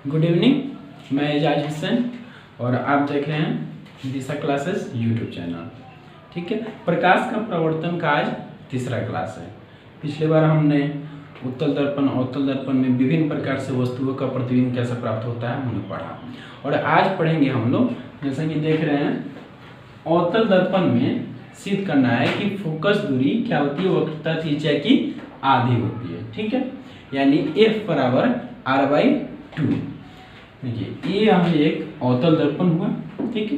Good evening, मैं एजाज हुसैन और आप देख रहे हैं दिशा क्लासेस यूट्यूब चैनल। ठीक है, प्रकाश का प्रवर्तन का आज तीसरा क्लास है। पिछले बार हमने उत्तल दर्पण अवतल दर्पण में विभिन्न प्रकार से वस्तुओं का प्रतिबिंब कैसे प्राप्त होता है हमने पढ़ा, और आज पढ़ेंगे हम लोग। जैसा कि देख रहे हैं, अवतल दर्पण में सिद्ध करना है कि फोकस दूरी क्या होती है, वक्रता त्रिज्या की आधी होती है। ठीक है, यानी F बराबर R/2। देखिए, ये यहाँ एक अवतल दर्पण हुआ। ठीक है,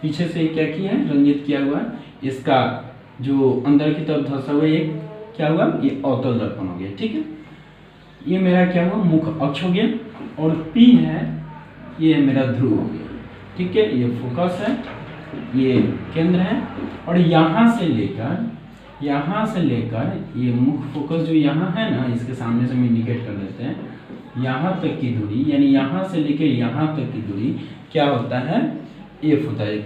पीछे से क्या किया है, रंजित किया हुआ है। इसका जो अंदर की तरफ धंसा हुआ ये क्या हुआ, ये अवतल दर्पण हो गया। ठीक है, ये मेरा क्या हुआ, मुख्य अक्ष हो गया, और P है, ये मेरा ध्रुव हो गया। ठीक है, ये फोकस है, ये केंद्र है, और यहाँ से लेकर ये मुख्य फोकस जो यहाँ है ना, इसके सामने से हम इंडिकेट कर देते हैं, यहाँ तक की दूरी, यानी यहाँ से लेकर यहाँ तक की दूरी क्या होता है, F होता है,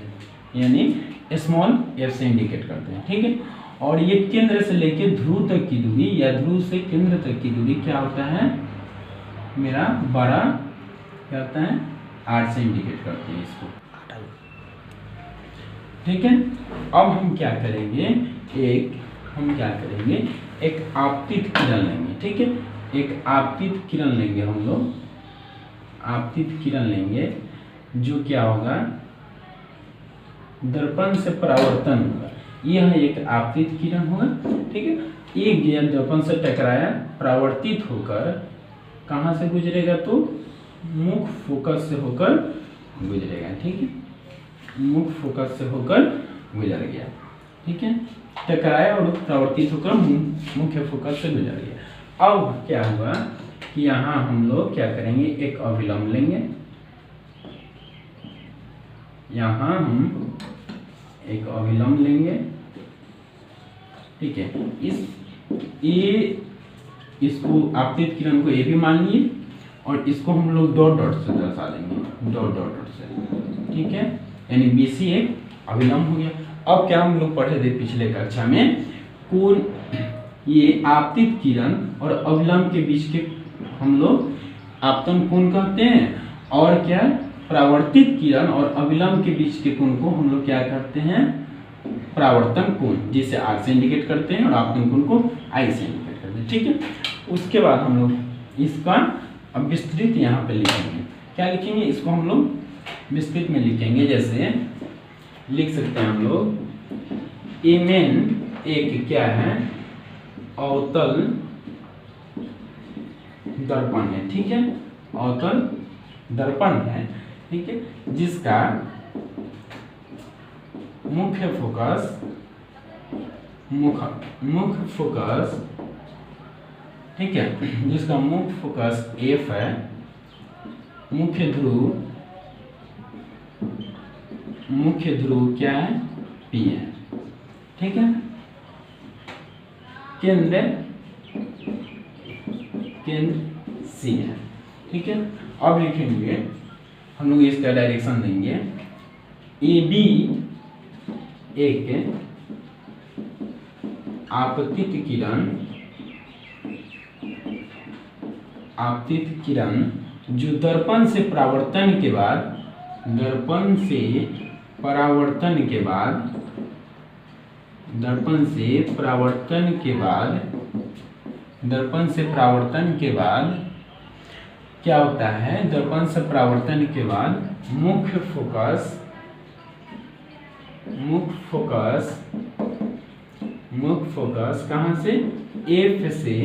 यानी स्मॉल f से इंडिकेट करते हैं। ठीक है, और ये केंद्र से लेकर ध्रुव तक की दूरी या ध्रुव से केंद्र तक की दूरी क्या होता है, मेरा बड़ा क्या होता है, R से इंडिकेट करते हैं इसको। ठीक है, अब हम क्या करेंगे, एक आपतित किरण लेंगे। ठीक है, एक आपतित किरण लेंगे हम लोग, आपतित किरण लेंगे, जो क्या होगा, दर्पण से परावर्तन होगा। यह एक आपतित किरण होगा। ठीक है, एक गया दर्पण से टकराया, परावर्तित होकर कहाँ से गुजरेगा, तो मुख्य फोकस से होकर गुजरेगा। ठीक है, मुख्य फोकस से होकर गुजर गया। ठीक है, टकराया और परावर्तित होकर मुख्य फोकस से गुजर गया। अब क्या हुआ कि यहाँ हम लोग क्या करेंगे, एक अभिलंब लेंगे। यहाँ हम एक अभिलंब लेंगे। ठीक है, इसको आपतित किरण को ए भी मान लिए, और इसको हम लोग डॉट डॉट से दर्शा देंगे, डॉट डॉट से। ठीक है, यानी BC एक अभिलंब हो गया। अब क्या हम लोग पढ़े थे पिछले कक्षा में, कोण, ये आपतित किरण और अभिलंब के बीच के हम लोग आपतन कोण कहते हैं, और क्या, परावर्तित किरण और अभिलंब के बीच के कोण को हम लोग क्या करते हैं, परावर्तन कोण, जिसे R से इंडिकेट करते हैं, और आपतन कोण को I से इंडिकेट करते हैं। ठीक है, उसके बाद हम लोग इसका अब विस्तृत यहाँ पे लिखेंगे। क्या लिखेंगे, इसको हम लोग विस्तृत में लिखेंगे। जैसे लिख सकते हैं हम लोग, Mn एक क्या है, अवतल दर्पण है। ठीक है, अवतल दर्पण है। ठीक है, जिसका मुख्य फोकस ठीक है, जिसका मुख्य फोकस F है, मुख्य ध्रुव क्या है, P है। ठीक है, केंद्र C है। ठीक है, अब लिखेंगे हम लोग, इसका डायरेक्शन देंगे, AB एक आपतित किरण जो दर्पण से परावर्तन के बाद क्या होता है, दर्पण से परावर्तन के बाद मुख्य फोकस कहाँ से, F से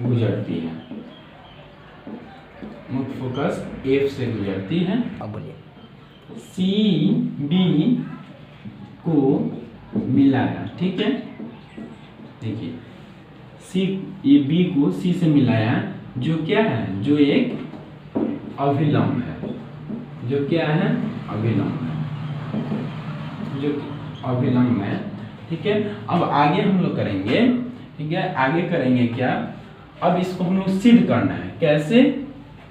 गुजरती है, मुख्य फोकस F से गुजरती है। अब बोलिए, CB को मिलाया। ठीक है, देखिए, ये B को C से मिलाया, जो क्या है, जो एक अभिलंब है, जो क्या है, अभिलंब है। ठीक है, अब आगे हम लोग करेंगे। ठीक है, आगे करेंगे क्या, अब इसको हम लोग सिद्ध करना है। कैसे,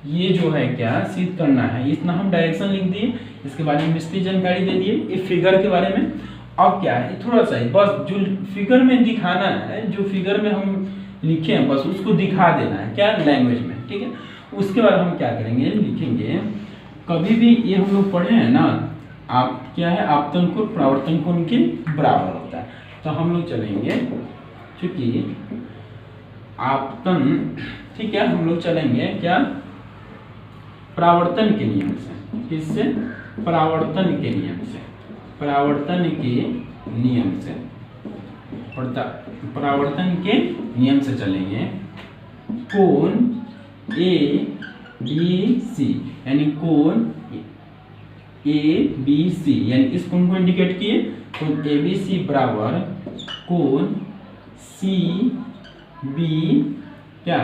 ये जो है क्या सिद्ध करना है, इतना हम डायरेक्शन लिख दिए, इसके बारे में विस्तृत जानकारी दे दिए, इस फिगर के बारे में। अब क्या है, थोड़ा सा बस जो फिगर में दिखाना है, जो फिगर में हम लिखे हैं बस उसको दिखा देना है, क्या, लैंग्वेज में। ठीक है, उसके बाद हम क्या करेंगे, लिखेंगे कभी भी ये हम लोग पढ़े हैं ना, आप क्या है आपतन कोण परावर्तन कोण के बराबर होता है। तो हम लोग चलेंगे क्योंकि आपतन, ठीक है, हम लोग चलेंगे क्या परावर्तन के नियम से। किससे? परावर्तन के नियम से। परावर्तन के नियम से, परावर्तन के नियम से चलेंगे। कोण ए बी सी, यानी कोण ए बी सी, यानी इस कोण को इंडिकेट किए, कोण ए बी सी बराबर कोण सी बी, क्या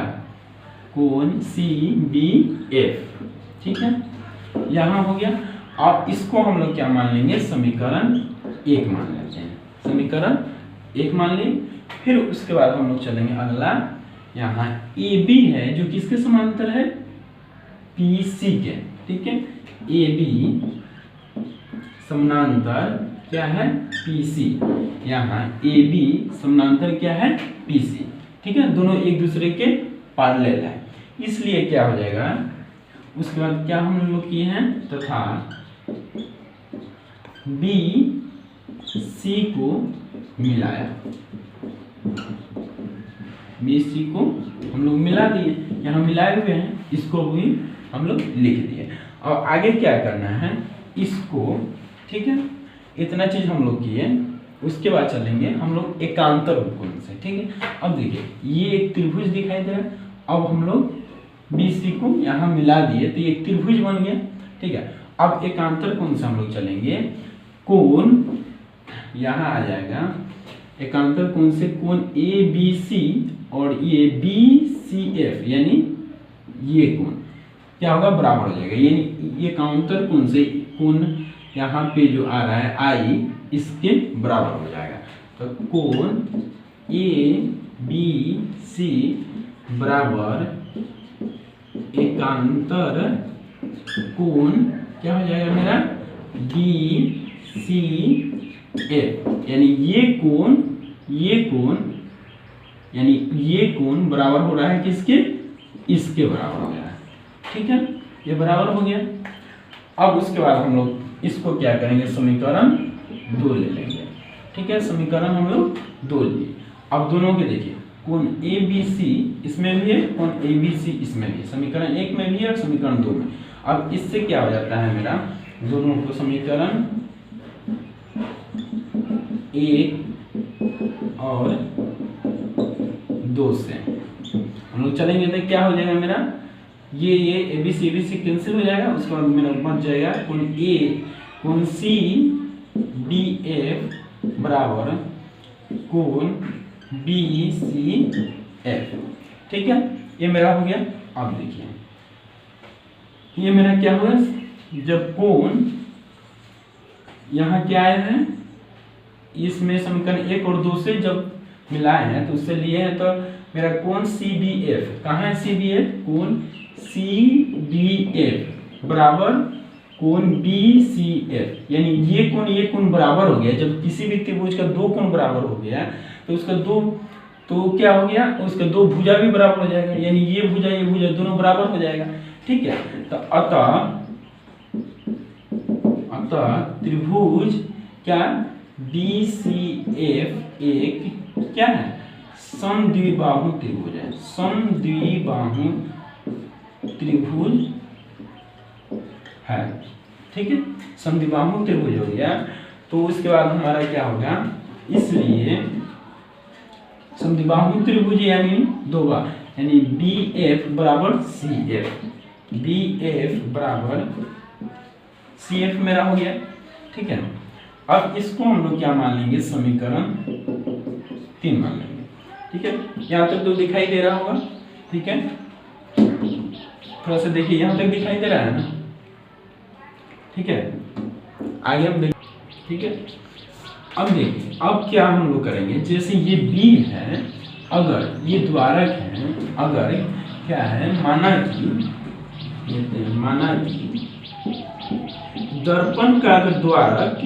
कोण सी बी एफ, ठीक है, यहाँ हो गया। अब इसको हम लोग क्या मान लेंगे, समीकरण 1 मान लेते हैं, समीकरण 1 मान ली। फिर उसके बाद हम लोग चलेंगे अगला, यहाँ ए बी है जो किसके समांतर है, पी सी के, ठीक है, ए बी समानांतर क्या है, पी सी, यहाँ ए बी समानांतर क्या है, पी सी, ठीक है, दोनों एक दूसरे के पैरेलल है, इसलिए क्या हो जाएगा। उसके बाद क्या हम लोग किए हैं, तथा बी सी को मिलाया, बी सी को हम लोग मिला दिए, यहाँ मिलाए हुए हैं, इसको भी हम लोग लिख दिए। और आगे क्या करना है, इसको, ठीक है, इतना चीज हम लोग किए। उसके बाद चलेंगे हम लोग एकांतर उपकोण से, ठीक है। अब देखिए ये एक त्रिभुज दिखाई दे रहा है, अब हम लोग BC को यहाँ मिला दिए तो ये एक त्रिभुज बन गया, ठीक है। अब एकांतर कोण से हम लोग चलेंगे, कोण यहाँ आ जाएगा, एकांतर कोण से कोण ABC और ये BCF, यानी ये कोण क्या होगा, बराबर हो जाएगा, यानी ये एकांतर कोण से कोण यहाँ पे जो आ रहा है I, इसके बराबर हो जाएगा। तो कोण ABC बराबर एकांतर कोण क्या हो जाएगा मेरा, BCF, यानी ये कोण यानी ये कोण बराबर हो रहा है किसके, इसके बराबर हो गया है, ठीक है, ये बराबर हो गया। अब उसके बाद हम लोग इसको क्या करेंगे, समीकरण 2 ले लेंगे, ठीक है, समीकरण हम लोग 2 लिए। अब दोनों के देखिए, कोण ABC इसमें भी है, कोण ABC इसमें भी है, समीकरण 1 में भी है और समीकरण 2 में। अब इससे क्या हो जाता है मेरा, दोनों को समीकरण 1 और 2 से हम लोग चलेंगे तो क्या हो जाएगा मेरा, ये ABC कैंसिल हो जाएगा। उसके बाद मेरा बच जाएगा कोण CDF बराबर कोण BCF, ठीक है, ये मेरा हो गया। अब देखिए ये मेरा क्या हुआ, जब कोण यहाँ क्या आया है, इसमें समीकरण 1 और 2 से जब मिलाए हैं तो उससे लिए हैं, तो मेरा कोण CBF कहाँ है, CBF कोण CBF बराबर कोण BCF, यानी ये कोण बराबर हो गया। जब किसी भी त्रिभुज का 2 कोण बराबर हो गया तो उसका 2 तो क्या हो गया, उसका 2 भुजा भी बराबर हो जाएगा, यानी ये भुजा दोनों बराबर हो जाएगा, ठीक है। तो अतः त्रिभुज क्या BCF एक क्या है, समद्विबाहु त्रिभुज है, समद्विबाहु त्रिभुज है, ठीक है, समद्विबाहु त्रिभुज हो गया। तो उसके बाद हमारा क्या होगा, इसलिए समद्विबाहु त्रिभुज यानी 2 बार, यानी BF बराबर CF, BF बराबर CF मेरा हो गया, ठीक है। अब इसको हम लोग क्या मान लेंगे, समीकरण 3 मान लेंगे, ठीक है। यहाँ तक तो दिखाई दे रहा होगा, ठीक है, थोड़ा सा देखिए यहाँ तक दिखाई दे रहा है ना, ठीक है। आगे हम देखें, ठीक है। अब देखिए अब क्या हम लोग करेंगे, जैसे ये B है, अगर ये द्वारक है, अगर क्या है, माना कि दर्पण का द्वारक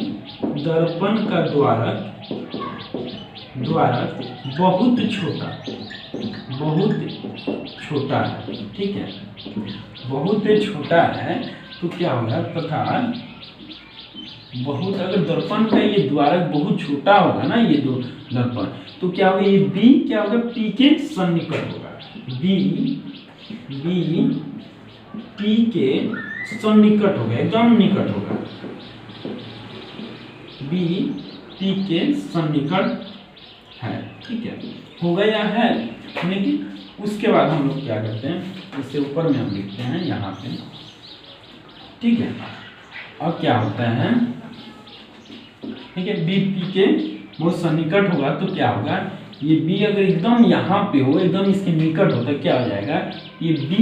बहुत छोटा है, ठीक है, बहुत छोटा है तो क्या होगा, तथा बहुत, अगर दर्पण का ये द्वारक बहुत छोटा होगा ना, ये दो दर्पण, तो क्या होगा, ये बी क्या होगा, पी के सन्निकट होगा, बी पी के सन्निकट होगा, एकदम निकट होगा, बी पी के सन्निकट है, ठीक है, होगा या है। लेकिन उसके बाद हम लोग क्या करते हैं, इससे ऊपर में हम लिखते हैं यहाँ पे, ठीक है। अब क्या होता है, ठीक है, बी पी के बहुत सन्निकट होगा तो क्या होगा, ये बी अगर एकदम यहाँ पे हो, एकदम इसके निकट हो, तो क्या हो जाएगा, ये बी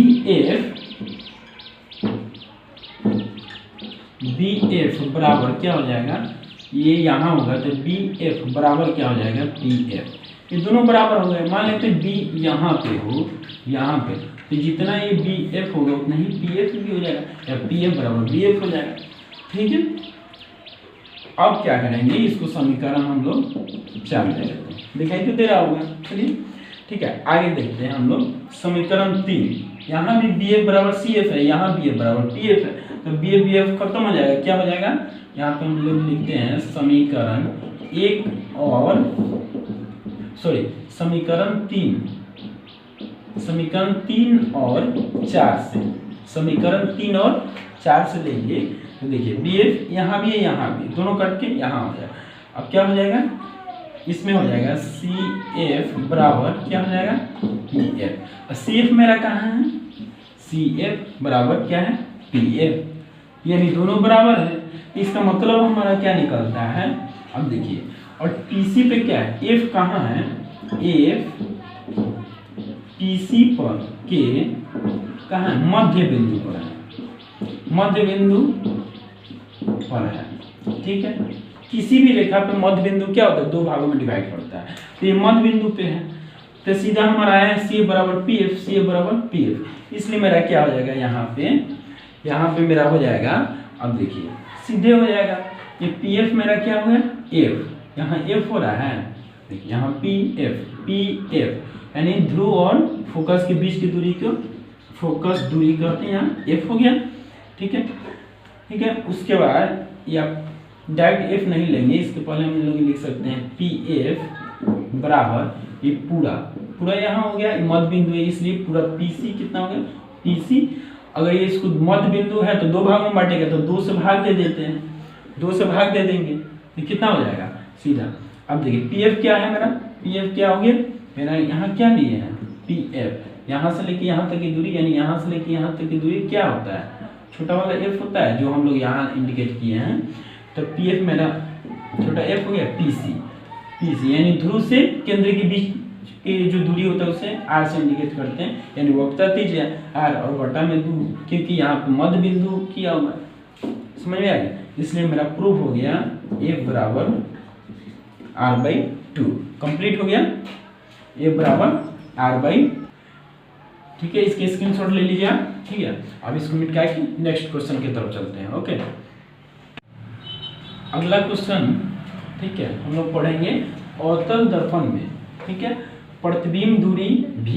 एफ बराबर क्या हो जाएगा, ये यहाँ होगा तो बी एफ बराबर क्या हो जाएगा, पी एफ। ये दोनों बराबर हो गए। मान लेते बी यहाँ पे हो, यहाँ पे, तो जितना ये बी एफ होगा उतना ही पी एफ भी हो जाएगा, या पी एफ बराबर बी एफ हो जाएगा, ठीक है। अब क्या करेंगे, इसको समीकरण हम लोग 4 ले लेते हैं, दिखाई तो दे रहा होगा, चलिए ठीक है। आगे देखते हैं हम लोग समीकरण 3, यहाँ भी बी एफ बराबर सी एफ है, यहाँ बी एफ बराबर टी एफ है, तो बी एफ खत्म हो जाएगा, क्या हो जाएगा, यहाँ पे हम लोग लिखते हैं समीकरण 1 और समीकरण 3 और 4 से, समीकरण 3 और 4 से लेंगे तो देखिए बी एफ यहाँ भी है, यहाँ भी, दोनों कट के यहाँ हो जाएगा। अब क्या हो जाएगा, इसमें हो जाएगा सी एफ बराबर क्या हो जाएगा, पी एफ। सी एफ मेरा कहाँ है, सी एफ बराबर क्या है, पी एफ, यानी दोनों बराबर है। इसका मतलब हमारा क्या निकलता है, अब देखिए, और पीसी पे क्या है, एफ कहाँ है, एफ पीसी पर के कहाँ है, मध्य बिंदु पर है, मध्य बिंदु पर है, ठीक है। किसी भी रेखा पे मध्य बिंदु क्या होता है, 2 भागों में डिवाइड करता है, तो ये मध्य बिंदु पे है, तो सीधा हमारा आया सी बराबर पी एफ, सी बराबर पी एफ। इसलिए मेरा क्या हो जाएगा, यहाँ पे मेरा हो जाएगा, अब देखिए सीधे हो जाएगा, ये पी एफ मेरा क्या हो गया, एफ, यहाँ एफ हो रहा है, देखिए यहाँ पी एफ यानी ध्रुव और फोकस के बीच की दूरी को फोकस दूरी करते हैं, यहाँ एफ हो गया, ठीक है। उसके बाद या डायरेक्ट एफ नहीं लेंगे, इसके पहले हम लोग लिख सकते हैं पी एफ बराबर ये पूरा यहाँ हो गया, मध्य बिंदु है इसलिए पूरा पीसी कितना हो गया, पीसी। अगर ये इसको मध्य बिंदु है तो 2 भागों में बांटेगा, तो 2 से भाग दे देते हैं, 2 से भाग दे देंगे तो कितना हो जाएगा सीधा। अब देखिए पी एफ क्या है मेरा, पी एफ क्या हो गया मेरा, यहाँ क्या लिए है, पी एफ, यहाँ से लेके यहाँ तक की दूरी, यानी यहाँ से लेके यहाँ तक की दूरी क्या होता है, छोटा वाला एफ होता है, जो हम लोग यहाँ इंडिकेट किए हैं। तो पी एफ मेरा छोटा एफ हो गया, पीसी यानी ध्रुव से केंद्र के बीच की जो दूरी होता है उसे आर से इंडिकेट करते हैं, यानी वक्रता त्रिज्या आर और बटा में 2, क्योंकि यहाँ पे मध्य बिंदु किया हुआ है, समझ में आ गया। इसलिए मेरा प्रूफ हो गया एफ बराबर r/2, कंप्लीट हो गया, एफ बराबर r/, ठीक है। इसके स्क्रीनशॉट ले लीजिए आप, ठीक है। अब इसको मिटा के नेक्स्ट क्वेश्चन की तरफ चलते हैं, ओके। अगला क्वेश्चन, ठीक है, हम लोग पढ़ेंगे अवतल दर्पण में, ठीक है, प्रतिबिंब दूरी v,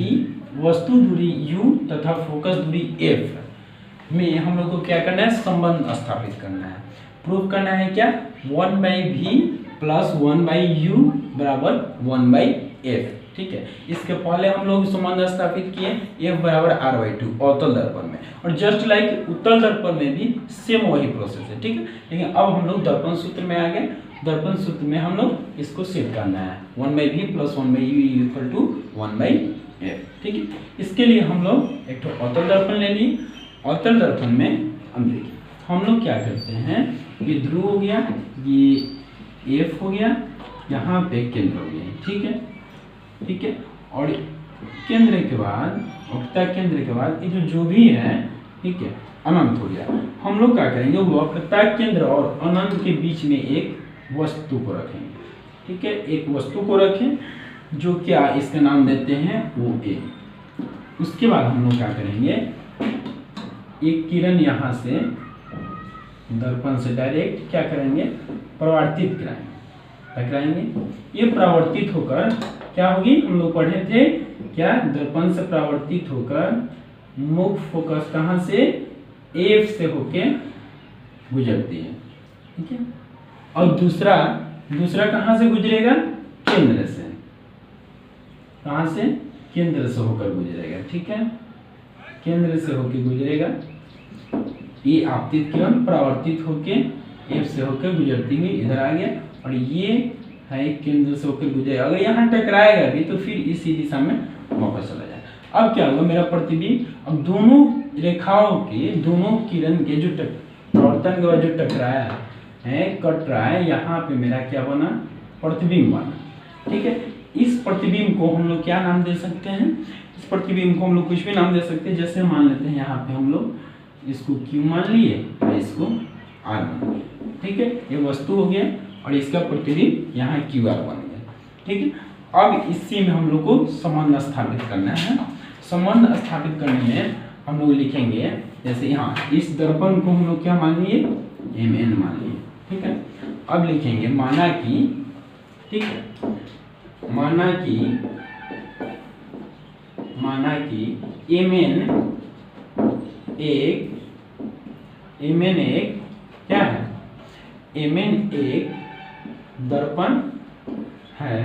वस्तु दूरी u तथा फोकस दूरी f में हम लोग को क्या करना है, संबंध स्थापित करना है, प्रूफ करना है क्या, 1/v प्लस 1/u बराबर 1/f, ठीक है। इसके पहले हम लोग संबंध स्थापित किए f बराबर r/2 अवतल दर्पण में, और जस्ट लाइक उत्तल दर्पण में भी सेम वही प्रोसेस है, ठीक है। लेकिन अब हम लोग दर्पण सूत्र में आ गए, दर्पण सूत्र में हम लोग इसको सेट करना है, 1/v plus 1/u equal to 1/f, ठीक है। इसके लिए हम लोग एक तो अवतल दर्पण ले लिए, अवतल दर्पण में हम देखिए हम लोग क्या करते हैं, ये ध्रुव हो गया, ये एफ हो गया, यहाँ पे केंद्र हो गया, ठीक है। और केंद्र के बाद वक्रता केंद्र के बाद ये जो भी है, ठीक है, अनंत हो गया। हम लोग क्या करेंगे, वक्रता केंद्र और अनंत के बीच में एक वस्तु को रखेंगे, ठीक है, एक वस्तु को रखें जो क्या इसका नाम देते हैं OA। उसके बाद हम लोग क्या करेंगे, एक किरण यहाँ से दर्पण से डायरेक्ट क्या करेंगे, परावर्तित कराएंगे, ये परावर्तित होकर क्या होगी, हम लोग पढ़े थे क्या दर्पण से परावर्तित होकर मुख्य फोकस कहाँ से एफ से होके गुजरती है, ठीक है। और दूसरा कहाँ से गुजरेगा, केंद्र से, कहाँ से, केंद्र से होकर गुजरेगा, ठीक है, केंद्र से होकर गुजरेगा। ये आपतित किरण परावर्तित होके एफ से होकर गुजरती हुई इधर आ गया, और ये है केंद्र से होकर गुजरेगा। अगर यहाँ टकराएगा भी तो फिर इसी दिशा में वापस चला जाए। अब क्या होगा, मेरा प्रतिबिंब अब दोनों रेखाओं के, दोनों किरण के जो प्रवर्तन के बाद जो टकराया है, कट रहा है, यहाँ पे मेरा क्या बना, प्रतिबिंब बना, ठीक है। इस प्रतिबिंब को हम लोग क्या नाम दे सकते हैं, इस प्रतिबिंब को हम लोग कुछ भी नाम दे सकते हैं। जैसे मान लेते हैं यहाँ पे हम लोग इसको Q मान लिए और इसको R मान लिए, ठीक है। ये वस्तु हो गया और इसका प्रतिबिंब यहाँ QR बन गया, ठीक है। अब इसी में हम लोग को संबंध स्थापित करना है। संबंध स्थापित करने में हम लोग लिखेंगे, जैसे यहाँ इस दर्पण को हम लोग क्या मान लिए, Mn मान लिए, ठीक है। अब लिखेंगे माना कि, ठीक है, माना कि Mn एक क्या है, Mn एक दर्पण है,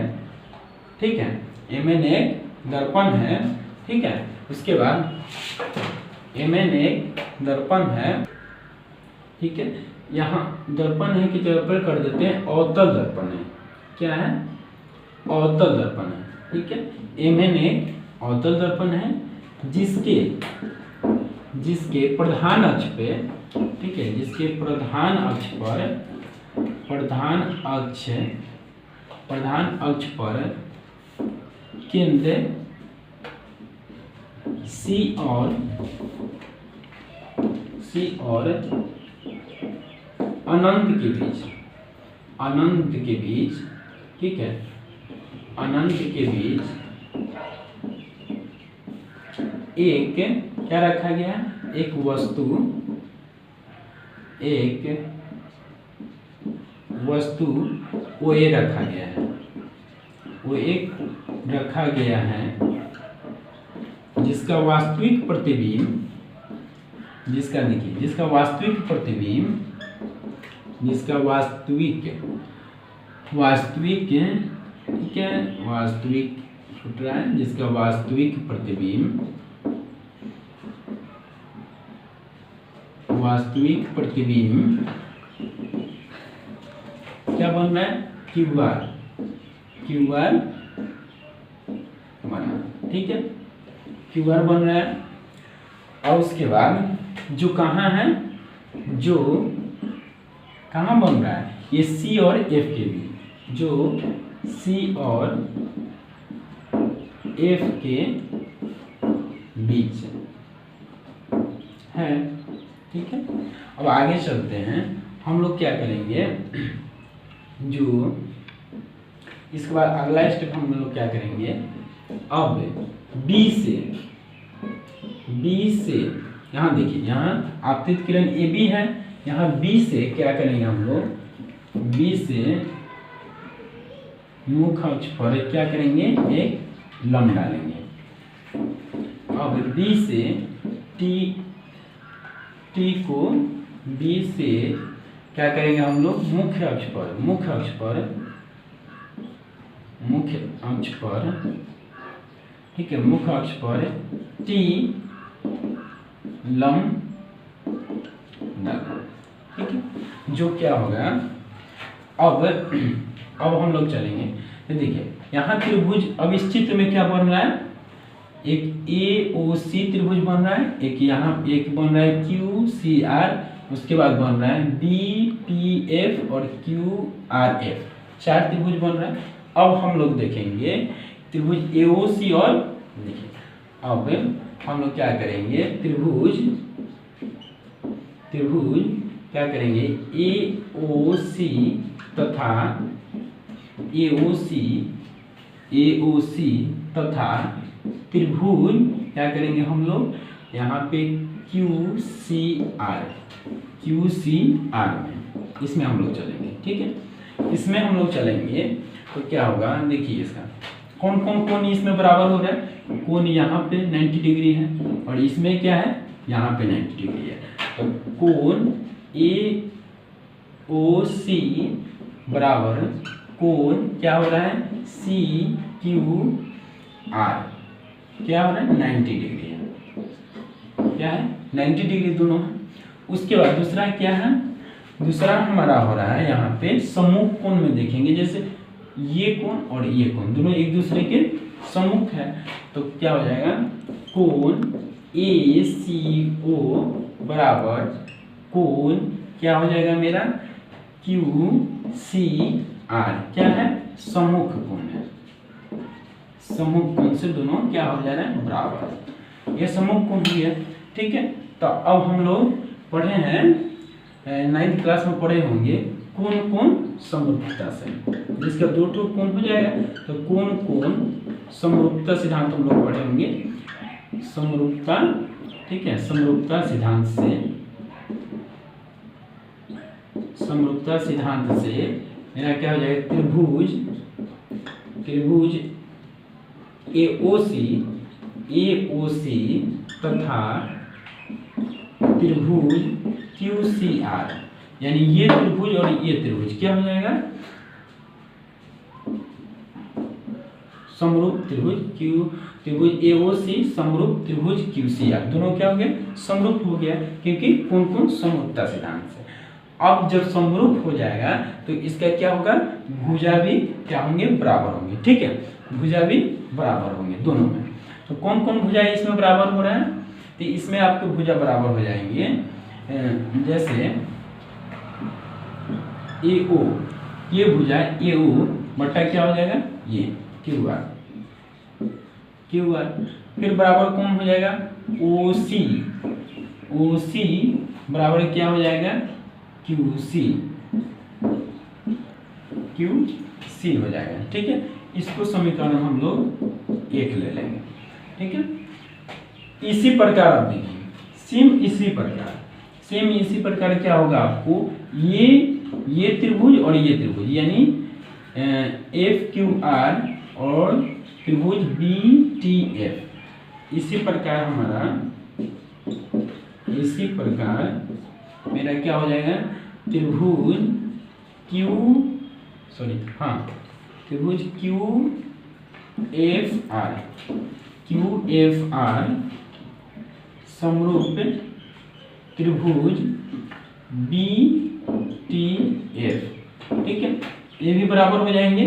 ठीक है। Mn एक दर्पण है, ठीक है। उसके बाद Mn एक दर्पण है, ठीक है। यहाँ दर्पण है की जगह पर कर देते हैं अवतल दर्पण है, क्या है, अवतल दर्पण है, ठीक है। Mn एक अवतल दर्पण है जिसके प्रधान अक्ष पे, ठीक है, जिसके प्रधान अक्ष पर केंद्र C और अनंत के बीच, ठीक है, अनंत के बीच एक क्या रखा गया है, एक वस्तु OA रखा गया है, वो एक रखा गया है जिसका वास्तविक प्रतिबिंब, जिसका देखिए, जिसका वास्तविक प्रतिबिंब, जिसका वास्तविक, ठीक है, वास्तविक छूट रहा है, जिसका वास्तविक प्रतिबिंब क्या बन रहा है, QR बना, ठीक है, QR बन रहा है। और उसके बाद जो कहाँ है, जो कहाँ बन रहा है, ये C और F के बीच, जो C और F के बीच है, ठीक है। अब आगे चलते हैं, हम लोग क्या करेंगे, जो इसके बाद अगला स्टेप हम लोग क्या करेंगे, अब B से यहाँ देखिए, यहाँ आपतित किरण AB है, यहाँ B से क्या करेंगे हम लोग, B से मुख्य अक्ष पर क्या करेंगे, एक लंब डालेंगे। अब B से T को B से क्या करेंगे हम लोग, मुख्य अक्ष पर, ठीक है, मुख्य अक्ष पर T लंब डालना, ठीक है। जो क्या होगा, अब हम लोग चलेंगे, तो देखिए यहाँ त्रिभुज, अब इस चित्र में क्या बन रहा है, एक AOC त्रिभुज बन रहा है, एक यहाँ एक बन रहा है QCR, उसके बाद बन रहा है BPF और QRF, 4 त्रिभुज बन रहा है। अब हम लोग देखेंगे त्रिभुज AOC, और देखिए अब हम लोग क्या करेंगे, त्रिभुज क्या करेंगे, AOC तथा त्रिभुज क्या करेंगे हम लोग, यहाँ पे QCR में, इसमें हम लोग चलेंगे, ठीक है। इसमें हम लोग चलेंगे तो क्या होगा, देखिए इसका कौन कौन कोण इसमें बराबर हो रहा है? कोण यहाँ पे 90 डिग्री है और इसमें क्या है, यहाँ पे 90 डिग्री है। तो कोण AOC बराबर कोण क्या हो रहा है, CQR क्या हो रहा है, 90 डिग्री है। क्या है, 90 डिग्री दोनों है। उसके बाद दूसरा क्या है, दूसरा हमारा हो रहा है यहाँ पे सम्मुख कोण में देखेंगे, जैसे ये कोण और ये कोण दोनों एक दूसरे के सम्मुख है, तो क्या हो जाएगा, कोण ACO बराबर कोण क्या हो जाएगा मेरा, QCR क्या है, सम्मुख कोण है। सम्मुख कोण से दोनों क्या हो जा रहा है, बराबर। ये सम्मुख कोण भी है, ठीक है। तो अब हम लोग पढ़े हैं 9th क्लास में पढ़े होंगे कोण कोण समरूपता से, जिसका दो ठो कोण हो जाएगा। तो कोण कोण समरूपता सिद्धांत हम लोग पढ़े होंगे, समरूपता, ठीक है। समरूपता सिद्धांत से मेरा क्या हो जाएगा, त्रिभुज AOC तथा त्रिभुज QCR, यानी ये त्रिभुज और ये त्रिभुज क्या हो जाएगा, समरूप त्रिभुज त्रिभुज AOC समरूप त्रिभुज QCR, दोनों क्या हो गए, समरूप हो गया, क्योंकि कोण कोण समरूपता सिद्धांत से। अब जब समरूप हो जाएगा तो इसका क्या होगा, भुजा भी क्या होंगे, बराबर होंगे, ठीक है। भुजा भी बराबर होंगे दोनों में। तो कौन कौन भुजा इसमें बराबर हो रहा है, तो इसमें आपके भुजा बराबर हो जाएंगे, जैसे AO, ये भुजा AO बटा क्या हो जाएगा, ये QR, फिर बराबर कौन हो जाएगा, OC बराबर क्या हो जाएगा, QC हो जाएगा, ठीक है। इसको समीकरण हम लोग 1 ले लेंगे, ठीक है। इसी प्रकार आप देखिए, सेम इसी प्रकार क्या होगा आपको, ये त्रिभुज और ये त्रिभुज, यानी FQR और त्रिभुज BTF, इसी प्रकार मेरा क्या हो जाएगा, त्रिभुज QFR समरूप त्रिभुज BTF, ठीक है। ये भी बराबर हो जाएंगे,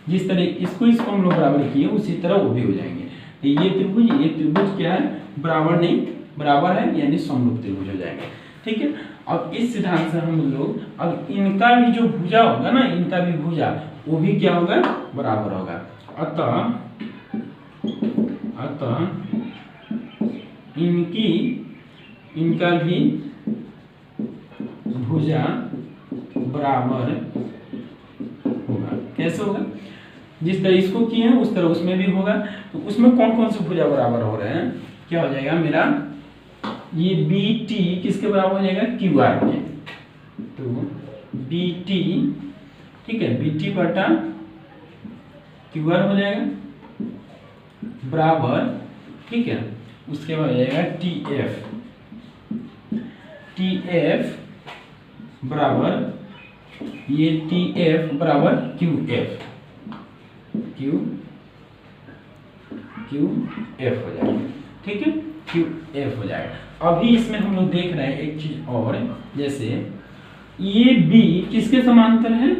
जिस तरह इसको हम लोग बराबर किए उसी तरह वो भी हो जाएंगे। तो ये त्रिभुज क्या है, बराबर है, यानी समरूप त्रिभुज हो जाएगा, ठीक है। अब इस सिद्धांत से हम लोग, अब इनका भी जो भुजा होगा ना, इनका भी भुजा वो भी क्या होगा, बराबर होगा। अतः इनका भी भुजा बराबर होगा। कैसे होगा, जिस तरह इसको किए हैं उस तरह उसमें भी होगा। तो उसमें कौन कौन से भुजा बराबर हो रहे हैं, क्या हो जाएगा मेरा, ये BT किसके बराबर हो जाएगा, QR के। तो BT, ठीक है, BT बटा QR हो जाएगा बराबर, ठीक है। उसके बाद हो जाएगा TF बराबर, ये TF बराबर QF हो जाएगा, ठीक है, QF हो जाएगा। अभी इसमें हम लोग देख रहे हैं एक चीज और, जैसे ये B किसके समांतर है,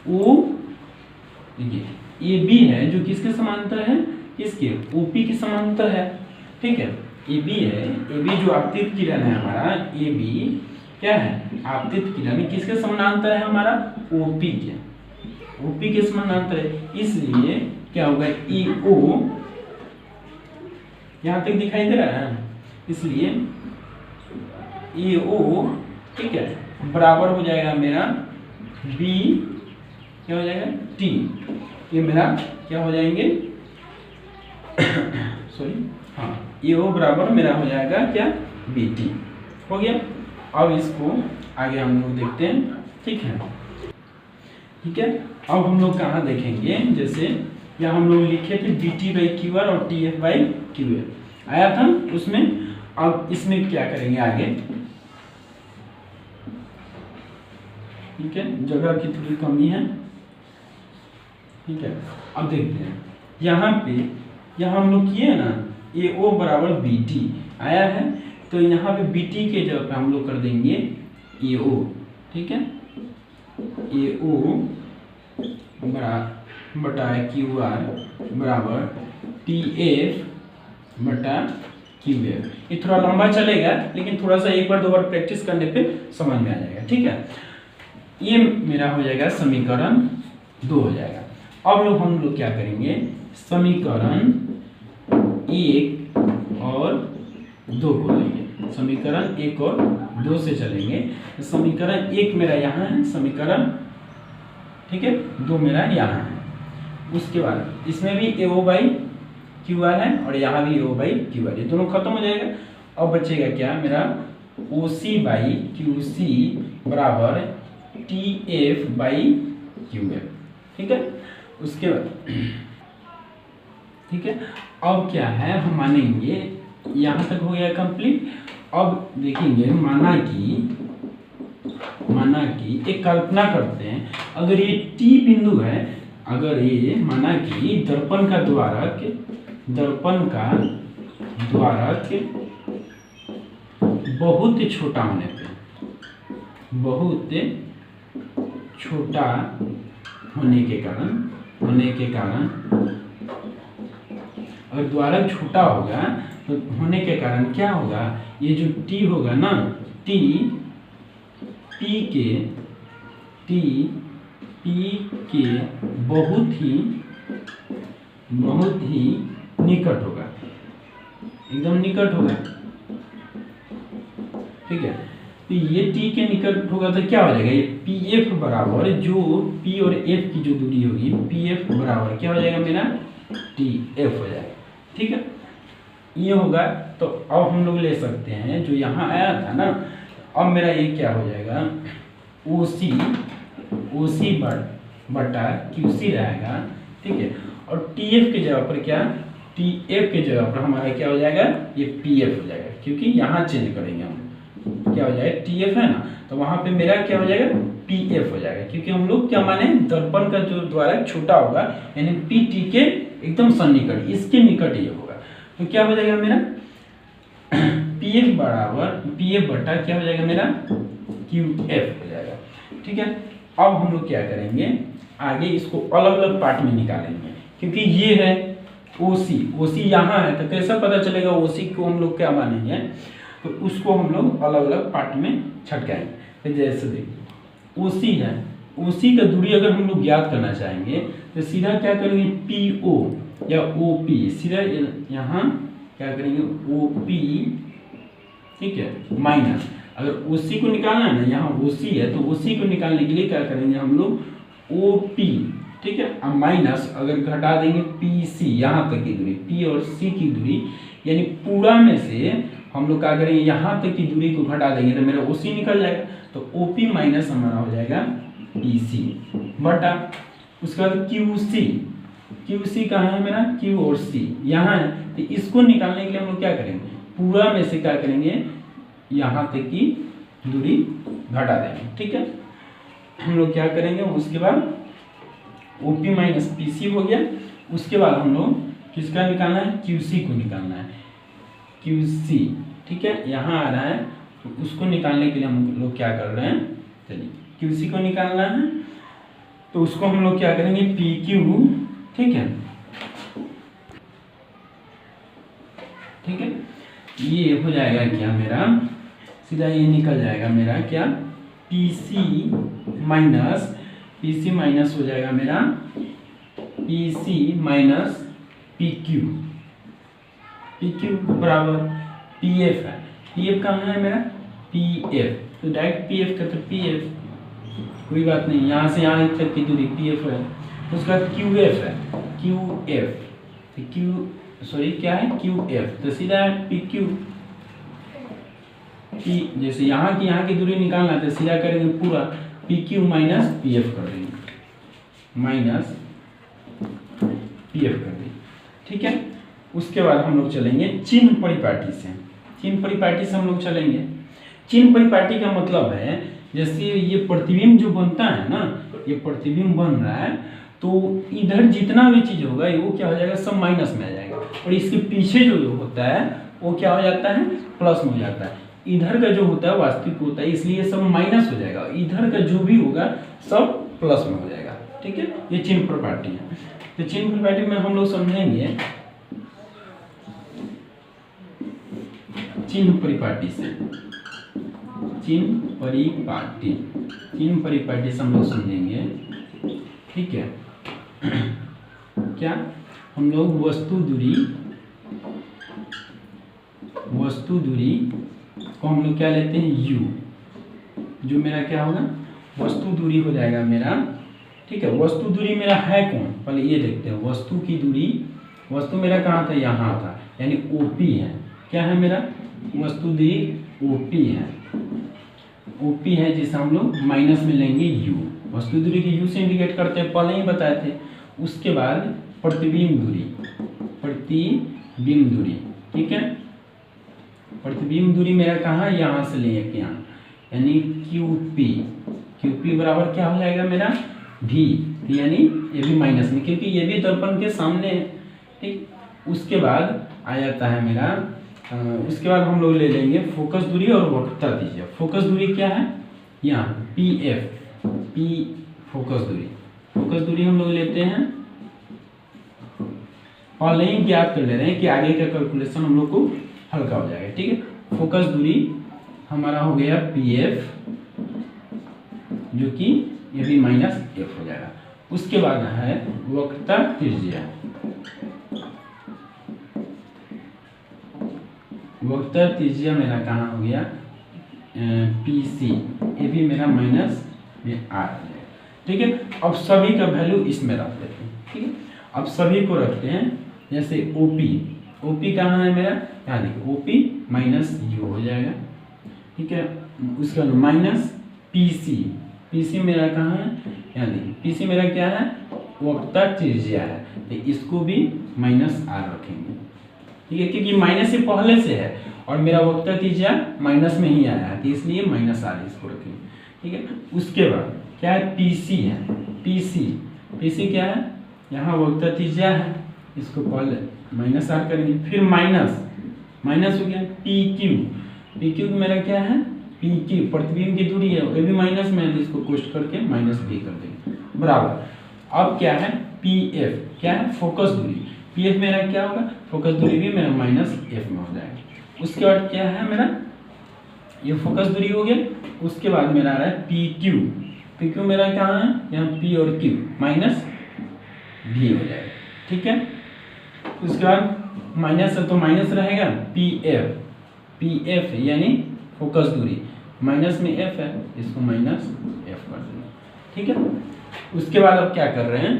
वो देखिए ये B है जो किसके समांतर है, किसके, OP के समांतर है, ठीक है। AB है, AB जो आपतित किरण है हमारा, AB क्या है, आपतित किरण किसके समानांतर है हमारा, OP के समानांतर है। इसलिए क्या होगा, EO यहाँ तक दिखाई दे रहा है, इसलिए EO, ठीक है, बराबर हो जाएगा मेरा B, क्या हो जाएगा, T, ये मेरा क्या हो जाएंगे EO बराबर मेरा हो जाएगा क्या, BT हो गया। अब इसको आगे हम लोग देखते हैं, ठीक है। अब हम लोग कहाँ देखेंगे, जैसे या हम लोग लिखे थे BT/QR और TF/QL आया था उसमें। अब इसमें क्या करेंगे आगे, ठीक है, जगह की थोड़ी कमी है, ठीक है। अब देखते हैं यहाँ पे, यहाँ हम लोग किए ना AO बराबर BT आया है, तो यहाँ पे BT के जगह पे हम लोग कर देंगे AO, ठीक है। AO बटा QR बराबर TF बटा QF। ये थोड़ा लंबा चलेगा, लेकिन थोड़ा सा एक बार दो बार प्रैक्टिस करने पे समझ में आ जाएगा, ठीक है। ये मेरा हो जाएगा समीकरण 2 हो जाएगा। अब लोग हम लोग क्या करेंगे, समीकरण 1 और 2 को लेंगे। समीकरण 1 और 2 से चलेंगे। समीकरण 1 मेरा यहाँ है, समीकरण, ठीक है, 2 मेरा यहाँ है। उसके बाद इसमें भी AO/QR है और यहाँ भी AO/QR, ये दोनों खत्म हो जाएगा। अब बचेगा क्या मेरा, OC/QC बराबर TF/QF, ठीक है। उसके बाद, ठीक है, अब क्या है, हम मानेंगे यहाँ तक हो गया कंप्लीट। अब देखेंगे, माना कि एक कल्पना करते हैं, अगर ये T बिंदु है, अगर ये माना कि दर्पण का द्वारक बहुत छोटा होने पे, बहुत छोटा होने के कारण अगर द्वारक छोटा होगा तो होने के कारण क्या होगा, ये जो T होगा ना, P के बहुत ही निकट होगा, एकदम निकट होगा, ठीक है। तो ये T के निकट होगा तो क्या हो जाएगा, ये PF बराबर, जो P और F की जो दूरी होगी, PF बराबर क्या हो जाएगा मेरा, TF हो जाएगा, ठीक है। ये होगा। तो अब हम लोग ले सकते हैं जो यहाँ आया था ना, अब मेरा ये क्या हो जाएगा, OC बटा QC रहेगा, ठीक है। और TF के जगह पर क्या, TF के जगह पर हमारा क्या हो जाएगा, ये PF हो जाएगा, क्योंकि यहाँ चेंज करेंगे हम, क्या हो जाएगा, TF है ना, तो वहां पे मेरा क्या हो जाएगा, PF हो जाएगा, क्योंकि हम लोग क्या माने, दर्पण का जो द्वारक छोटा होगा, यानी PT के एकदम सन्निकट, इसके निकट ये होगा, तो क्या हो जाएगा मेरा PF बराबर PF बटा क्या हो जाएगा मेरा, QF हो जाएगा, ठीक है। अब हम लोग क्या करेंगे, आगे इसको अलग अलग पार्ट में निकालेंगे, क्योंकि ये है OC यहाँ है, तो कैसा पता चलेगा OC को हम लोग क्या मानेंगे, तो उसको हम लोग अलग अलग पार्ट में छटकाएंगे। तो जैसे देखिए OC है, OC का दूरी अगर हम लोग ज्ञात करना चाहेंगे तो सीधा क्या करेंगे, PO या OP, सीधा यहाँ क्या करेंगे, OP, ठीक है, माइनस, अगर OC को निकालना है ना, यहाँ OC है तो OC को निकालने के लिए क्या करेंगे हम लोग, OP, ठीक है, अब माइनस अगर घटा देंगे PC, यहाँ तक की दूरी, P और C की दूरी, यानी पूरा में से हम लोग क्या करेंगे, यहाँ तक की दूरी को घटा देंगे तो मेरा OC निकल जाएगा, तो OP माइनस हमारा हो जाएगा PC बटा, उसके बाद QC कहाँ है मेरा, Q और C यहाँ है, तो इसको निकालने के लिए हम लोग क्या करेंगे, पूरा में से क्या करेंगे, यहाँ तक की दूरी घटा देंगे, ठीक है। हम लोग क्या करेंगे, उसके बाद OP माइनस PC हो गया। उसके बाद हम लोग किसका निकालना है, QC को निकालना है, QC, ठीक है, यहाँ आ रहा है, तो उसको निकालने के लिए हम लोग क्या कर रहे हैं, चलिए QC को निकालना है, तो उसको हम लोग क्या करेंगे, PQ, ठीक है, ये हो जाएगा क्या मेरा, सीधा ये निकल जाएगा मेरा क्या, PC माइनस हो जाएगा मेरा PC माइनस PQ बराबर PF है, PF कहाँ है मेरा, PF, तो डायरेक्ट PF का तो PF, कोई बात नहीं, यहाँ से यहाँ तक की दूरी PF है। उसका QF है, क्या है, QF, तो सीधा है PQ, जैसे यहाँ की दूरी निकालना है तो सीधा करेंगे पूरा PQ माइनस PF कर देंगे, माइनस पी एफ कर दी। ठीक है, उसके बाद हम लोग चलेंगे चिन्ह परिपाटी से। चिन्ह परिपाटी से हम लोग चलेंगे। चिन्ह परिपाटी का मतलब है जैसे ये प्रतिबिंब जो बनता है ना, ये प्रतिबिंब बन रहा है तो इधर जितना भी चीज होगा वो क्या हो जाएगा, सब माइनस में आ जाएगा, और इसके पीछे जो होता है वो क्या हो जाता है, प्लस में हो जाता है। इधर का जो होता है वास्तविक होता है, इसलिए सब माइनस हो जाएगा, इधर का जो भी होगा सब प्लस में हो जाएगा। ठीक है, ये चिन्ह परिपाटी है। तो चिन्ह परिपाटी में हम लोग समझेंगे चिन्ह परिपाटी से। चिन्ह परिपाटी, चिन्ह परिपाटी से हम लोग समझेंगे। ठीक है, क्या हम लोग वस्तु दूरी को हम लोग क्या लेते हैं, u, जो मेरा क्या होगा, वस्तु दूरी हो जाएगा मेरा। ठीक है, वस्तु दूरी मेरा है कौन, पहले ये देखते हैं। वस्तु की दूरी, वस्तु मेरा कहाँ था, यहाँ था, यानी OP है। क्या है मेरा, वस्तु दूरी OP है, OP है जिसे हम लोग माइनस में लेंगे u। वस्तु दूरी की u से इंडिकेट करते हैं, पहले ही बताए थे। उसके बाद प्रतिबिंब दूरी। ठीक है, प्रतिबिंब दूरी मेरा कहाँ, यहाँ से लेके यहाँ, यानी QP बराबर क्या हो जाएगा मेरा, V, यानी ये भी माइनस में, क्योंकि ये भी दर्पण के सामने है। ठीक, उसके बाद आ जाता है मेरा, उसके बाद हम लोग ले लेंगे फोकस दूरी और वक्रता त्रिज्या। फोकस दूरी क्या है, यहाँ P फोकस दूरी हम लोग लेते हैं, पहले ही ज्ञात कर ले रहे हैं कि आगे का कैलकुलेशन हम लोग को हल्का हो जाएगा। ठीक है, फोकस दूरी हमारा हो गया PF, जो कि ये भी माइनस F हो जाएगा। उसके बाद है वक्रता त्रिज्या। वक्रता त्रिज्या मेरा कहाँ हो गया, PC, ये भी मेरा माइनस में आ जाएगा। ठीक है, अब सभी का वैल्यू इसमें रख देते हैं। ठीक है, अब सभी को रखते हैं, जैसे OP कहाँ है मेरा, यहाँ देखिए OP माइनस U हो जाएगा। ठीक है, उसके बाद माइनस PC मेरा कहाँ है, यहाँ देखिए PC मेरा क्या है, वक्रता त्रिज्या है, तो इसको भी माइनस R रखेंगे। ठीक है, क्योंकि माइनस से पहले से है और मेरा वक्रता त्रिज्या माइनस में ही आया है, तो इसलिए माइनस R इसको रखेंगे। ठीक है, उसके बाद क्या है, PC है। PC क्या है, यहाँ वक्रता त्रिज्या है, इसको पहले माइनस R करेंगे, फिर माइनस हो गया PQ मेरा क्या है, PQ प्रतिबिंब की दूरी है, ये भी माइनस में है, इसको कोष्ट करके माइनस भी कर देंगे बराबर। अब क्या है, PF क्या है, फोकस दूरी। PF मेरा क्या होगा, फोकस दूरी भी मेरा माइनस F में हो जाएगा। उसके बाद क्या है मेरा, ये फोकस दूरी हो गया। उसके बाद मेरा आ रहा है PQ मेरा कहाँ है, यहाँ P और Q माइनस V हो जाएगा। ठीक है, उसके बाद माइनस है तो माइनस रहेगा, PF यानी फोकस दूरी, माइनस में F है, इसको माइनस F कर देंगे। ठीक है, उसके बाद अब क्या कर रहे हैं,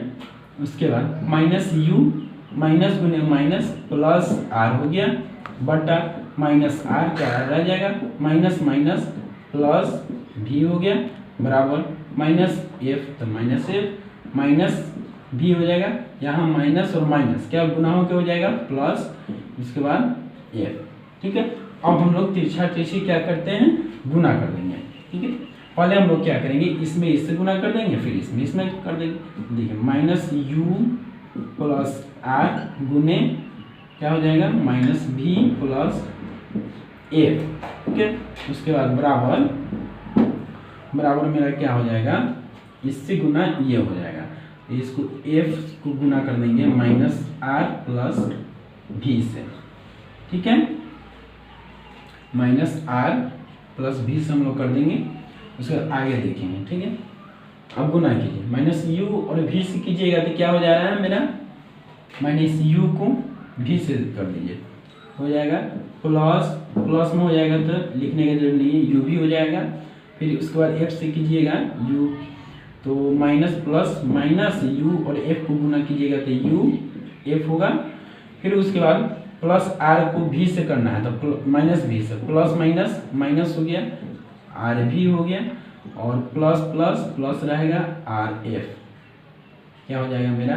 उसके बाद माइनस U माइनस गुने माइनस प्लस R हो गया, बटा माइनस R क्या रह जाएगा, माइनस प्लस V हो गया, बराबर माइनस F तो माइनस F माइनस V हो जाएगा। यहाँ माइनस और माइनस क्या गुना होकर हो जाएगा, प्लस, उसके बाद F। ठीक है, अब हम लोग तिरछा तिरछी क्या करते हैं, गुना कर देंगे। ठीक है, पहले हम लोग क्या करेंगे, इसमें इससे गुना कर देंगे, फिर इसमें कर देंगे। देखिए माइनस U प्लस R गुने क्या हो जाएगा, माइनस V प्लस F। ठीक है, उसके बाद बराबर मेरा क्या हो जाएगा, इससे गुना ये हो जाएगा, इसको F को गुना कर देंगे माइनस R प्लस V से। ठीक है, माइनस R प्लस V से हम लोग कर देंगे, उसके बाद आगे देखेंगे। ठीक है, अब गुना कीजिए, माइनस U और V से कीजिएगा तो क्या हो जा रहा है मेरा, माइनस U को V से कर दीजिए, हो जाएगा प्लस में हो जाएगा, तो लिखने का जरूरत नहीं है, U भी हो जाएगा। फिर उसके बाद F से कीजिएगा U, तो माइनस प्लस माइनस U और F को गुना कीजिएगा तो U F होगा। फिर उसके बाद प्लस R को V से करना है, तो माइनस V से, प्लस माइनस हो गया, R V हो गया, और प्लस प्लस प्लस रहेगा RF। क्या हो जाएगा मेरा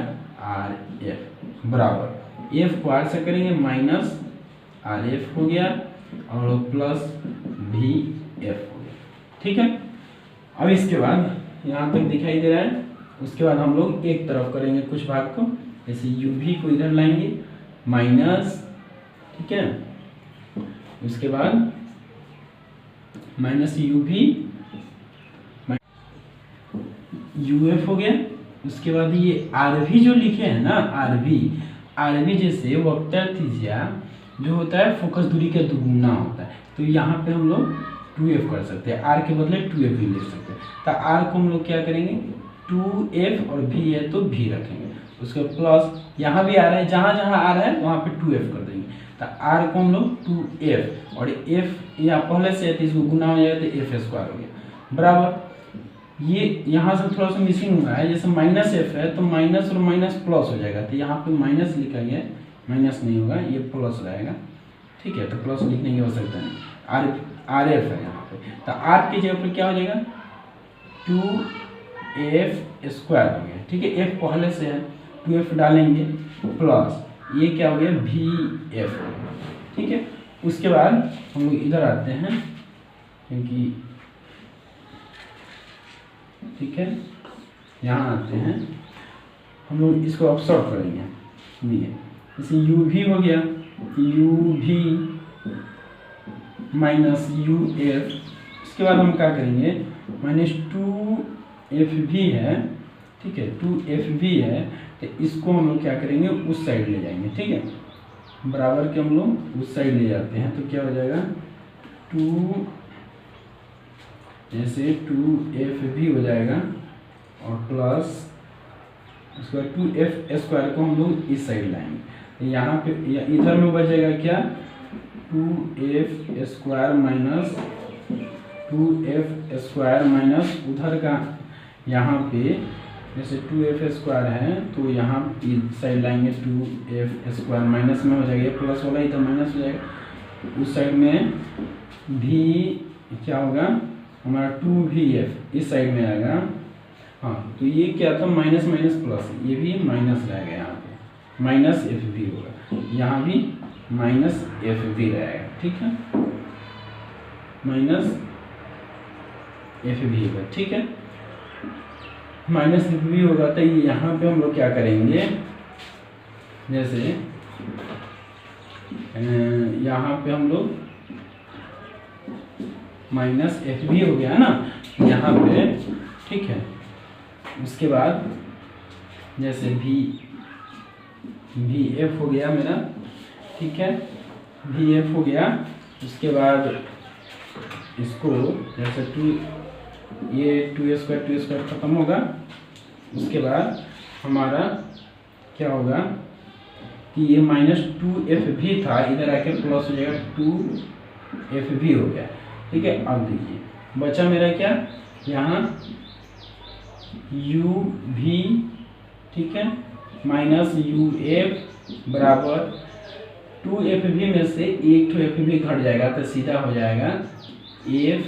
आर एफ बराबर एफ को आर से करेंगे माइनस आर एफ हो गया और प्लस भी एफ हो गया। ठीक है, अब इसके बाद यहाँ तक दिखाई दे रहा है। उसके बाद हम लोग एक तरफ करेंगे कुछ भाग को, जैसे यू भी को इधर लाएंगे माइनस, ठीक है, उसके बाद माइनस यू भी यू एफ हो गया। उसके बाद ये आर भी जो लिखे हैं ना, आर भी जैसे वक्टर त्रिज्या जो होता है फोकस दूरी का दुगुना होता है, तो यहाँ पे हम लोग 2f कर सकते हैं, r के बदले 2f भी लिख सकते हैं। तो r को हम लोग क्या करेंगे 2f और v है तो v रखेंगे, उसके प्लस यहाँ भी आ रहा है, जहाँ जहाँ आ रहा है वहाँ पे 2f कर देंगे। तो r को हम लोग 2f और f यहाँ पहले से है तो इसको गुना हो जाएगा तो f स्क्वायर हो गया बराबर। ये यहाँ से थोड़ा सा मिसिंग हुआ है, जैसे माइनस एफ है तो माइनस और माइनस प्लस हो जाएगा, तो यहाँ पे माइनस लिखा गया है, माइनस नहीं होगा, ये प्लस रहेगा। ठीक है, तो प्लस लिखने की आवश्यकता नहीं, आर एफ है यहाँ पे, तो आर की जगह पर क्या हो जाएगा 2f स्क्वायर हो गया। ठीक है, एफ पहले से है 2f डालेंगे प्लस ये क्या हो गया भी एफ। ठीक है, उसके बाद हम लोग इधर आते हैं क्योंकि ठीक है, यहाँ आते हैं हम लोग, इसको ऑब्जर्व करेंगे। ये जैसे यू भी हो गया, यू भी माइनस यू एफ, इसके बाद हम क्या करेंगे माइनस 2f भी है। ठीक है, 2f भी है तो इसको हम लोग क्या करेंगे उस साइड ले जाएंगे। ठीक है, बराबर के हम लोग उस साइड ले जाते हैं तो क्या हो जाएगा 2 जैसे 2f भी हो जाएगा और प्लस उसके बाद 2f स्क्वायर को हम लोग इस साइड लाएंगे, तो यहाँ पे इधर में बचेगा क्या 2f square minus 2f square minus उधर का, यहाँ पे जैसे 2f स्क्वायर है तो यहाँ इस साइड लाएंगे 2f स्क्वायर माइनस में हो जाएगा, प्लस वाला इधर माइनस हो जाएगा, उस साइड में भी क्या होगा हमारा 2vf इस साइड में आएगा। हाँ, तो ये क्या था माइनस माइनस प्लस, ये भी माइनस रहेगा, यहाँ पे माइनस एफ भी होगा, यहाँ भी माइनस एफ भी रहेगा। ठीक है, माइनस एफ भी होगा। ठीक है, माइनस एफ भी होगा तो यहाँ पे हम लोग क्या करेंगे, जैसे यहाँ पे हम लोग माइनस एफ भी हो गया है ना यहाँ पे। ठीक है, उसके बाद जैसे भी एफ हो गया मेरा। ठीक है, भी एफ हो गया, उसके बाद इसको जैसे 2 स्क्वायर खत्म होगा। उसके बाद हमारा क्या होगा कि ये माइनस 2f भी था, इधर आके प्लस हो जाएगा 2f भी हो गया। ठीक है, अब देखिए बचा मेरा क्या यहाँ u भी, ठीक है, माइनस यू एफ बराबर 2f भी में से एक तो f भी घट जाएगा तो सीधा हो जाएगा f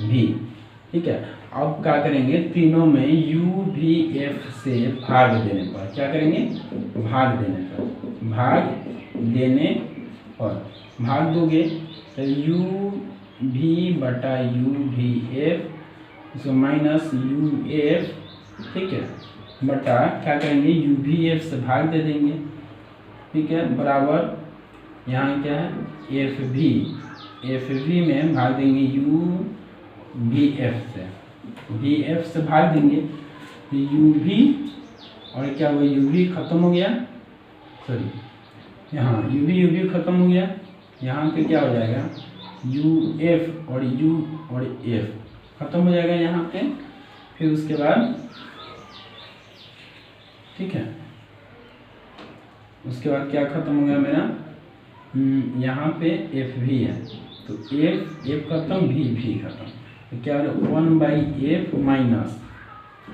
भी। ठीक है, अब क्या करेंगे तीनों में u भी f से भाग देने पर, क्या करेंगे भाग देने पर भाग दोगे तो u भी बटा u भी f, इसको माइनस यू एफ, ठीक है, बटा क्या करेंगे यू भी एफ से भाग दे देंगे। ठीक है, बराबर यहाँ क्या है एफ भी में भाग देंगे यू भी एफ से भाग देंगे तो यू भी और क्या हुआ यू भी खत्म हो गया, सॉरी यहाँ यू भी खत्म हो गया, यहाँ पे क्या हो जाएगा यू एफ और एफ खत्म हो जाएगा यहाँ पे। फिर उसके बाद ठीक है, उसके बाद क्या खत्म हो गया मेरा यहाँ पे एफ भी है तो एफ खत्म भी खत्म, तो क्या हो रहा 1/f माइनस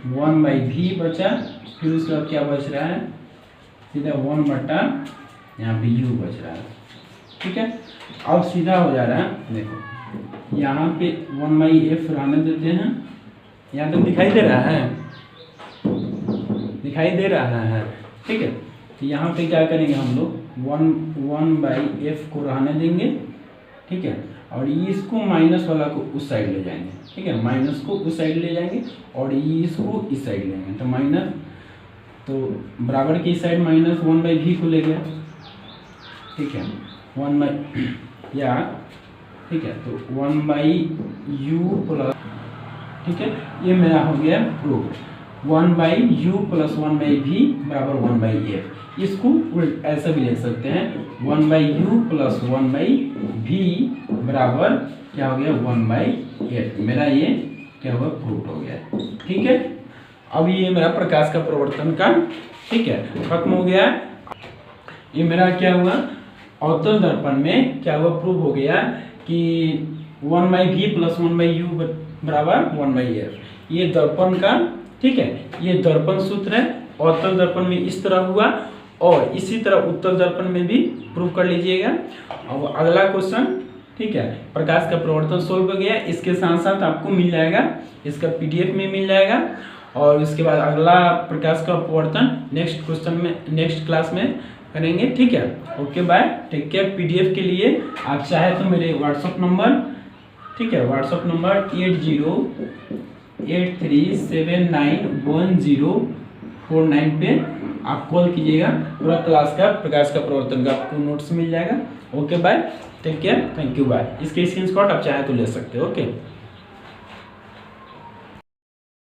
1/v बचा। फिर उसके बाद क्या बच रहा है सीधा 1 बटा यहाँ पे u बच रहा है। ठीक है, अब सीधा हो जा रहा है, देखो यहाँ पे 1/f रहने देते हैं, यहाँ तक दिखाई दे रहा है, दिखाई दे रहा है, ठीक है। तो यहाँ पे क्या करेंगे हम लोग, 1/f को रहने देंगे, ठीक है, और इसको माइनस वाला को उस साइड ले जाएंगे, ठीक है, माइनस को उस साइड ले जाएंगे और इसको इस साइड लेंगे, तो माइनस, तो बराबर की साइड माइनस 1/v को ले गया, ठीक है, 1 या ठीक है, तो 1/u प्लस, ठीक है, ये मेरा हो गया प्रूफ। 1/u प्लस 1/v बराबर 1/f। इसको उल्ट ऐसा भी लिख सकते हैं, 1/u प्लस 1/v बराबर क्या हो गया, 1/f। मेरा ये क्या हुआ, प्रूफ हो गया, ठीक है। अब ये मेरा प्रकाश का प्रवर्तन का, ठीक है, खत्म हो गया। ये मेरा क्या हुआ, अवतल दर्पण में क्या हुआ, प्रूफ हो गया कि 1/v प्लस 1/u बराबर 1/f। ये दर्पण का, ठीक है, ये दर्पण सूत्र है। अवतल दर्पण में इस तरह हुआ और इसी तरह उत्तल दर्पण में भी प्रूफ कर लीजिएगा। अब अगला क्वेश्चन, ठीक है, प्रकाश का प्रवर्तन सोल्व हो गया। इसके साथ साथ आपको मिल जाएगा, इसका PDF में मिल जाएगा और इसके बाद अगला प्रकाश का प्रवर्तन नेक्स्ट क्वेश्चन में, नेक्स्ट क्लास में करेंगे, ठीक है। Okay bye, take care. PDF के लिए आप चाहे तो मेरे व्हाट्सअप नंबर, ठीक है, व्हाट्सअप नंबर 8083791049 पे आप कॉल कीजिएगा। पूरा क्लास का प्रकाश का प्रवर्तन का आपको नोट्स मिल जाएगा। Okay bye, take care, thank you, bye. इसके स्क्रीनशॉट आप चाहे तो ले सकते हो। ओके।